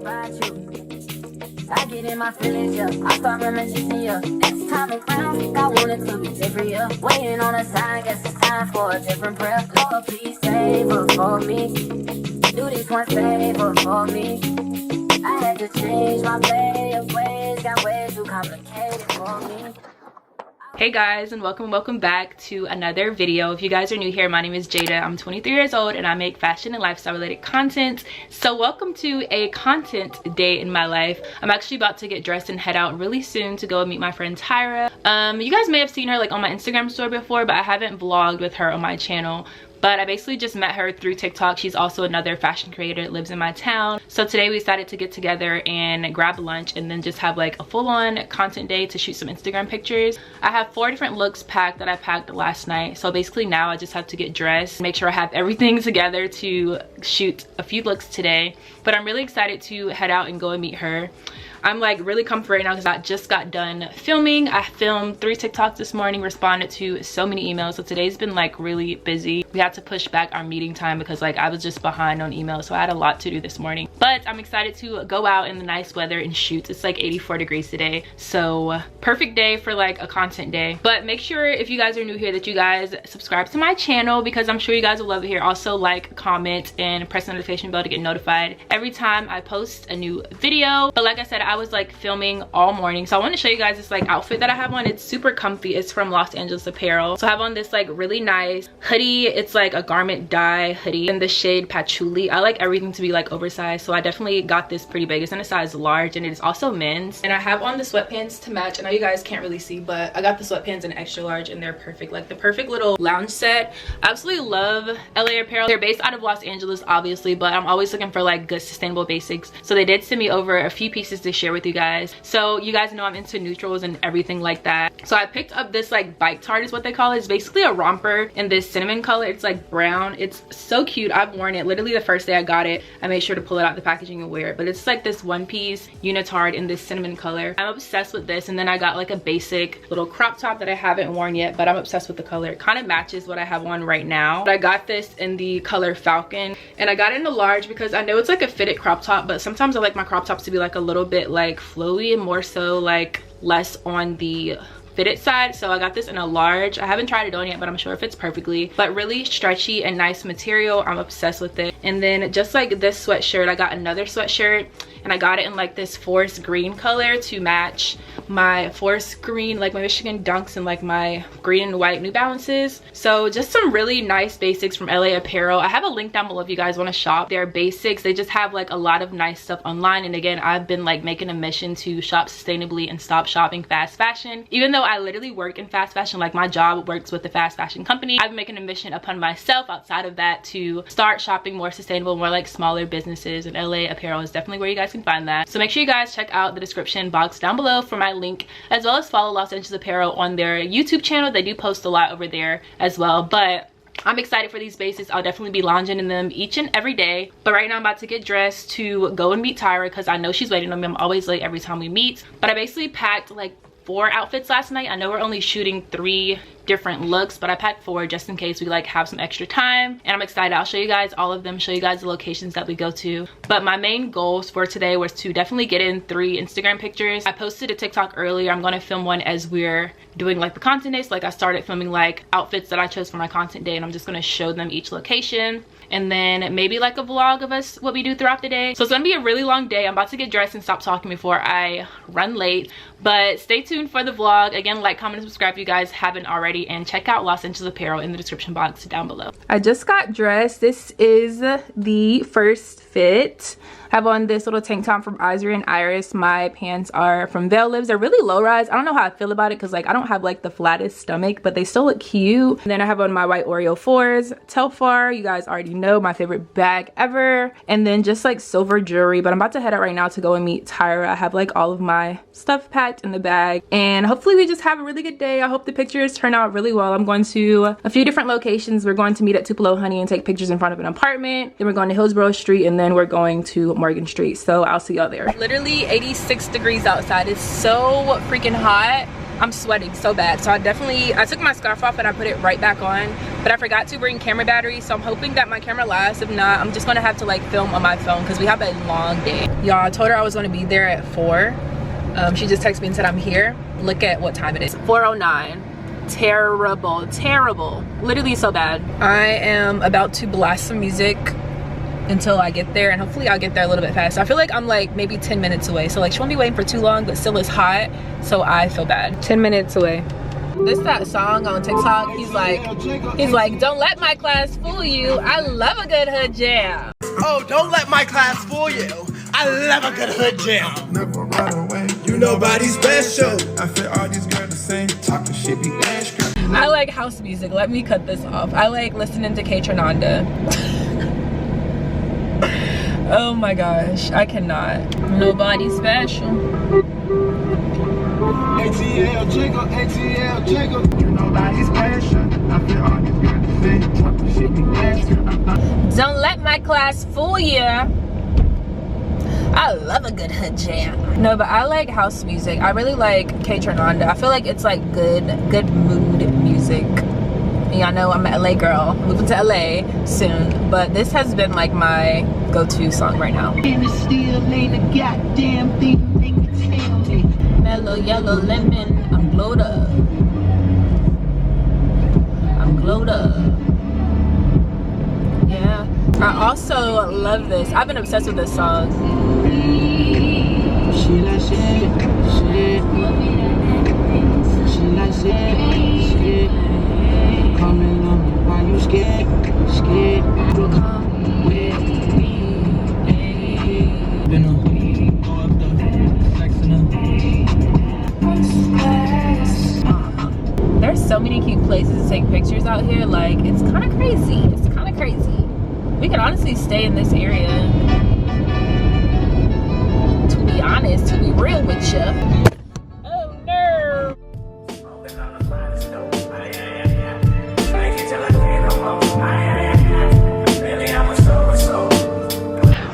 about you. I get in my feelings, yeah. I start reminiscing, yeah. This time around, I want it to be different, yeah. Waiting on a sign, guess it's time for a different prayer. Lord, please save her for me. Do this one favor for me. I had to change my way of ways, got way too complicated for me. Hey guys, and welcome back to another video. If you guys are new here, my name is Jada. I'm 23 years old and I make fashion and lifestyle related content. So welcome to a content day in my life. I'm actually about to get dressed and head out really soon to go meet my friend Tyra. You guys may have seen her like on my Instagram story before, but I haven't vlogged with her on my channel. But I basically just met her through TikTok. She's also another fashion creator that lives in my town. So today we decided to get together and grab lunch and then just have like a full-on content day to shoot some Instagram pictures. I have 4 different looks packed that I packed last night. So basically now I just have to get dressed, make sure I have everything together to shoot a few looks today. But I'm really excited to head out and go and meet her. I'm like really comfy right now because I just got done filming. I filmed 3 TikToks this morning, responded to so many emails. So today's been like really busy. We had to push back our meeting time because like I was just behind on emails. So I had a lot to do this morning. But I'm excited to go out in the nice weather and shoot. It's like 84 degrees today. So perfect day for like a content day. But make sure if you guys are new here that you guys subscribe to my channel because I'm sure you guys will love it here. Also like, comment, and press the notification bell to get notified every time I post a new video. But like I said, I was like filming all morning, so I want to show you guys this like outfit that I have on. It's super comfy. It's from Los Angeles Apparel. So I have on this like really nice hoodie. It's like a garment dye hoodie in the shade patchouli. I like everything to be like oversized, so I definitely got this pretty big. It's in a size large and it is also men's. And I have on the sweatpants to match. I know you guys can't really see, but I got the sweatpants in extra large and they're perfect, like the perfect little lounge set. I absolutely love LA Apparel. They're based out of Los Angeles obviously, but I'm always looking for like good sustainable basics. So they did send me over a few pieces to share with you guys. So you guys know I'm into neutrals and everything like that. So I picked up this like bike tart is what they call it. It's basically a romper in this cinnamon color. It's like brown. It's so cute. I've worn it literally the first day I got it. I made sure to pull it out the packaging and wear it, but it's like this one piece unitard in this cinnamon color. I'm obsessed with this. And then I got like a basic little crop top that I haven't worn yet, but I'm obsessed with the color. It kind of matches what I have on right now. But I got this in the color Falcon and I got it in the large because I know it's like a fitted crop top, but sometimes I like my crop tops to be like a little bit like flowy and more so like less on the fitted side. So I got this in a large. I haven't tried it on yet, but I'm sure it fits perfectly. But really stretchy and nice material. I'm obsessed with it. And then just like this sweatshirt, I got another sweatshirt and I got it in like this forest green color to match my forest green, like my Michigan Dunks and like my green and white New Balances. So just some really nice basics from LA Apparel. I have a link down below if you guys want to shop their basics. They just have like a lot of nice stuff online. And again, I've been like making a mission to shop sustainably and stop shopping fast fashion. Even though I literally work in fast fashion, like my job works with a fast fashion company, I've been making a mission upon myself outside of that to start shopping more sustainable, more like smaller businesses, and LA Apparel is definitely where you guys can find that. So make sure you guys check out the description box down below for my link, as well as follow Los Angeles Apparel on their YouTube channel. They do post a lot over there as well. But I'm excited for these basics. I'll definitely be lounging in them each and every day. But right now I'm about to get dressed to go and meet Tyra because I know she's waiting on me. I'm always late every time we meet. But I basically packed like 4 outfits last night. I know we're only shooting 3 different looks, but I packed 4 just in case we like have some extra time. And I'm excited. I'll show you guys all of them, show you guys the locations that we go to. But my main goals for today was to definitely get in 3 Instagram pictures. I posted a TikTok earlier. I'm going to film one as we're doing like the content day. So like I started filming like outfits that I chose for my content day, and I'm just going to show them each location. And then maybe like a vlog of us, what we do throughout the day. So it's gonna be a really long day. I'm about to get dressed and stop talking before I run late. But stay tuned for the vlog. Again, like, comment, and subscribe if you guys haven't already. And check out Los Angeles Apparel in the description box down below. I just got dressed. This is the first fit. I have on this little tank top from Ivory and Iris. My pants are from Vail Lives. They're really low rise. I don't know how I feel about it because like I don't have like the flattest stomach, but they still look cute. And then I have on my white Oreo 4s. Telfar, you guys already know, my favorite bag ever. And then just like silver jewelry. But I'm about to head out right now to go and meet Tyra. I have like all of my stuff packed in the bag. And hopefully we just have a really good day. I hope the pictures turn out really well. I'm going to a few different locations. We're going to meet at Tupelo Honey and take pictures in front of an apartment. Then we're going to Hillsborough Street, and then we're going to Morgan Street. So I'll see y'all there. Literally 86 degrees outside. It's so freaking hot. I'm sweating so bad. So I took my scarf off and I put it right back on, but I forgot to bring camera batteries. So I'm hoping that my camera lasts. If not, I'm just gonna have to like film on my phone because we have a long day. Y'all, I told her I was gonna be there at 4. She just texted me and said I'm here. Look at what time it is. 4:09. Terrible, literally so bad. I am about to blast some music until I get there, and hopefully I'll get there a little bit fast. I feel like I'm like maybe 10 minutes away, so like she won't be waiting for too long, but still is hot, so I feel bad. 10 minutes away. This that song on TikTok, he's like don't let my class fool you, I love a good hood jam. Oh, don't let my class fool you, I love a good hood jam. Never run away. You nobody special. I feel all these girls the same. Talking shit be extra. I like house music. Let me cut this off. I like listening to K-Tronanda. Oh my gosh, I cannot. Nobody special. ATL jiggle, ATL jiggle. You nobody special. I feel all these girls the same. Talking shit be extra. Don't let my class fool you. I love a good hood jam. No, but I like house music. I really like K-Tronanda. I feel like it's like good mood music. Y'all know I'm an LA girl, moving to LA soon, but this has been like my go-to song right now. And it still ain't a goddamn thing you tell me. Mellow yellow lemon, I'm glowed up. I'm glowed up. Yeah. I also love this. I've been obsessed with this song. She like shit, shit. She like shit. Coming on, why you scared? Scared. Come with me. Been on, go up the flexing. There's so many cute places to take pictures out here. Like, it's kind of crazy. It's kind of crazy. We could honestly stay in this area. To be honest, to be real with you. Oh no!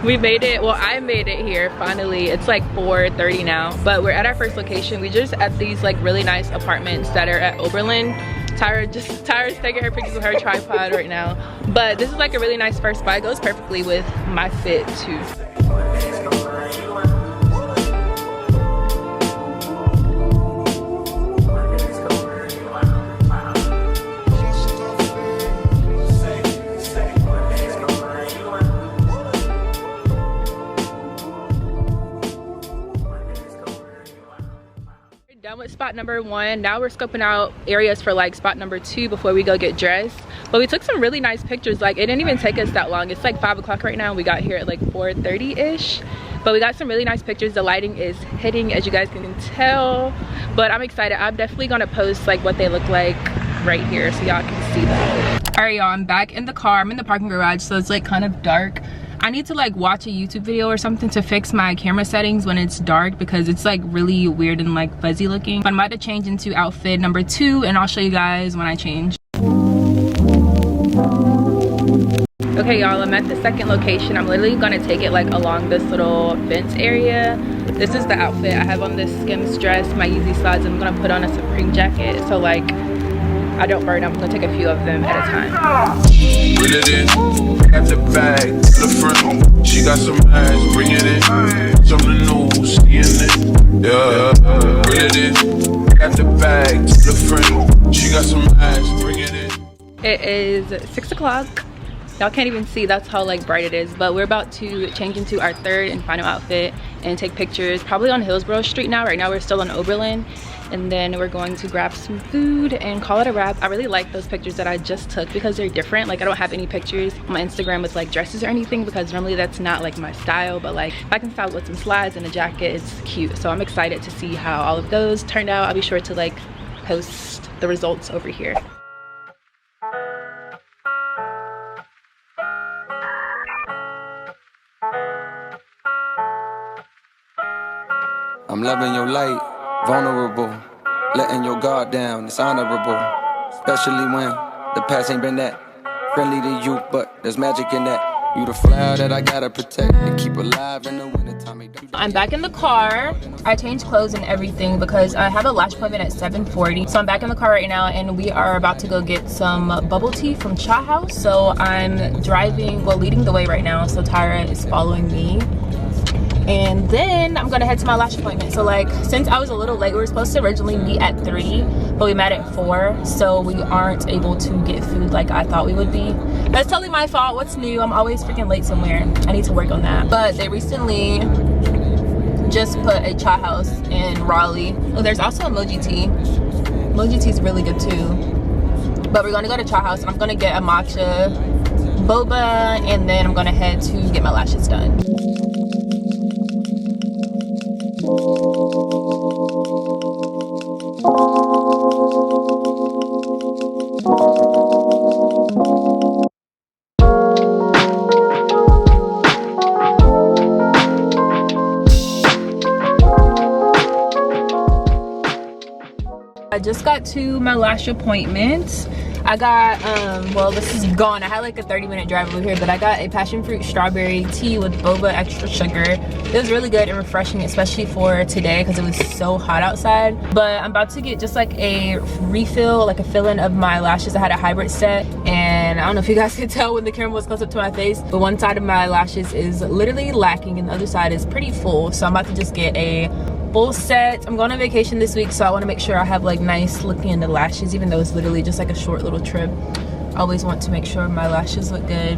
We made it. Well, I made it here finally. It's like 4:30 now, but we're at our first location. We just at these like really nice apartments that are at Oberlin. Tyra's taking her pictures with her tripod right now, but this is like a really nice first spot. It goes perfectly with my fit too. Done with spot number 1. Now we're scoping out areas for like spot number 2 before we go get dressed. But we took some really nice pictures. Like, it didn't even take us that long. It's like 5 o'clock right now. We got here at like 4:30-ish. But we got some really nice pictures. The lighting is hitting, as you guys can tell. But I'm excited. I'm definitely gonna post like what they look like right here so y'all can see them. All right, y'all, I'm back in the car. I'm in the parking garage, so it's like kind of dark. I need to like watch a YouTube video or something to fix my camera settings when it's dark, because it's like really weird and like fuzzy looking. But I'm about to change into outfit number 2 and I'll show you guys when I change. Okay, y'all, I'm at the second location. I'm literally gonna take it like along this little fence area. This is the outfit. I have on this Skims dress, my Yeezy slides, and I'm gonna put on a Supreme jacket so like I don't burn. I'm gonna take a few of them at a time. Bring it in, got the bag to the front. She got some ass, bring it in. Something new, see in it. Yeah, bring it in, got the bag to the front. She got some ass, bring it in. It is 6 o'clock. Y'all can't even see, that's how like bright it is. But we're about to change into our third and final outfit and take pictures probably on Hillsborough Street now. Right now we're still on Oberlin. And then we're going to grab some food and call it a wrap. I really like those pictures that I just took because they're different. Like, I don't have any pictures on my Instagram with like dresses or anything because normally that's not like my style. But like, if I can style it with some slides and a jacket, it's cute. So I'm excited to see how all of those turned out. I'll be sure to like post the results over here. I'm loving your light, vulnerable, letting your guard down, it's honorable, especially when the past ain't been that friendly to you, but there's magic in that. You the flower that I gotta protect to keep alive in the wintertime. I'm back in the car. I changed clothes and everything because I have a lash appointment at 7:40. So I'm back in the car right now and we are about to go get some bubble tea from Cha House. So I'm driving, well, leading the way right now. So Tyra is following me. And then I'm gonna head to my lash appointment. So like, since I was a little late, we were supposed to originally meet at 3, but we met at 4. So we aren't able to get food like I thought we would be. That's totally my fault. What's new? I'm always freaking late somewhere. I need to work on that. But they recently just put a Cha House in Raleigh. Oh, there's also emoji tea. Emoji tea is really good too. But we're gonna go to Cha House and I'm gonna get a matcha boba and then I'm gonna head to get my lashes done. I just got to my lash appointment. I got, well, this is gone. I had like a 30-minute drive over here, but I got a passion fruit strawberry tea with boba extra sugar. It was really good and refreshing, especially for today because it was so hot outside. But I'm about to get just like a refill, like a fill-in of my lashes. I had a hybrid set and I don't know if you guys could tell when the camera was close up to my face, but one side of my lashes is literally lacking and the other side is pretty full. So I'm about to just get a full set. I'm going on vacation this week, so I want to make sure I have like nice looking in the lashes, even though it's literally just like a short little trip. I always want to make sure my lashes look good.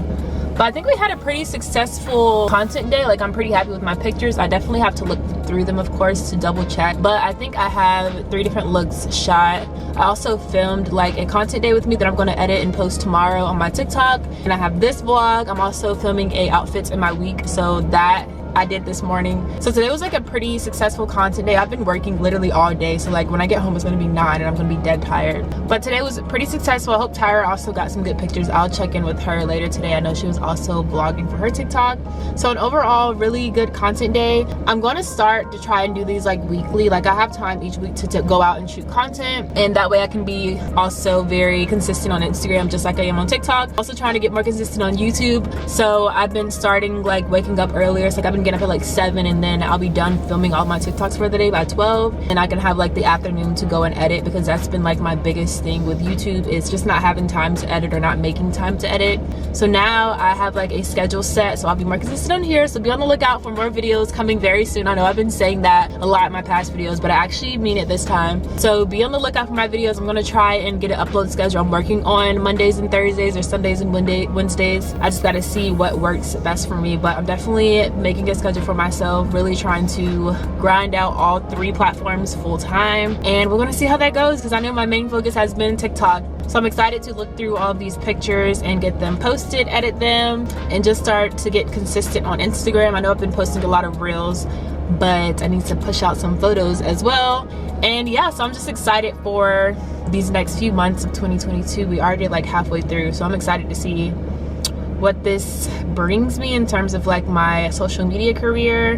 But I think we had a pretty successful content day. Like, I'm pretty happy with my pictures. I definitely have to look through them, of course, to double check. But I think I have 3 different looks shot. I also filmed like a content day with me that I'm going to edit and post tomorrow on my TikTok. And I have this vlog. I'm also filming a outfits in my week, so that I did this morning. So today was like a pretty successful content day. I've been working literally all day, so like when I get home it's gonna be 9 and I'm gonna be dead tired. But today was pretty successful. I hope Tyra also got some good pictures. I'll check in with her later today. I know she was also vlogging for her TikTok. So an overall really good content day. I'm gonna start to try and do these like weekly. Like, I have time each week to go out and shoot content, and that way I can be also very consistent on Instagram just like I am on TikTok. Also trying to get more consistent on YouTube. So I've been starting like waking up earlier. So like I've been getting up at like 7 and then I'll be done filming all my TikToks for the day by 12, and I can have like the afternoon to go and edit, because that's been like my biggest thing with YouTube, is just not having time to edit or not making time to edit. So now I have like a schedule set, so I'll be more consistent on here. So be on the lookout for more videos coming very soon. I know I've been saying that a lot in my past videos, but I actually mean it this time. So be on the lookout for my videos. I'm gonna try and get an upload schedule. I'm working on Mondays and Thursdays or Sundays and Wednesdays. I just gotta see what works best for me, but I'm definitely making a schedule for myself, really trying to grind out all 3 platforms full time, and we're gonna see how that goes, because I know my main focus has been TikTok. So I'm excited to look through all of these pictures and get them posted, edit them, and just start to get consistent on Instagram. I know I've been posting a lot of reels, but I need to push out some photos as well. And yeah, so I'm just excited for these next few months of 2022. We already like halfway through, so I'm excited to see what this brings me in terms of like my social media career.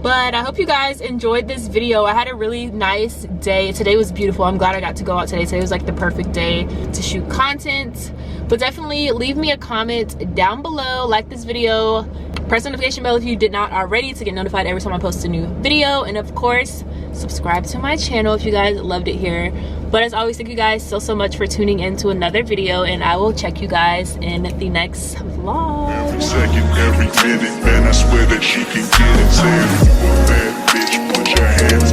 But I hope you guys enjoyed this video. I had a really nice day. Today was beautiful. I'm glad I got to go out today. Today was like the perfect day to shoot content. But definitely leave me a comment down below, like this video, press the notification bell if you did not already to get notified every time I post a new video, and of course subscribe to my channel if you guys loved it here. But as always, thank you guys so much for tuning in to another video, and I will check you guys in the next vlog. Every second, every minute, man, I swear that she can get it. Saying, you a bad bitch, put your hands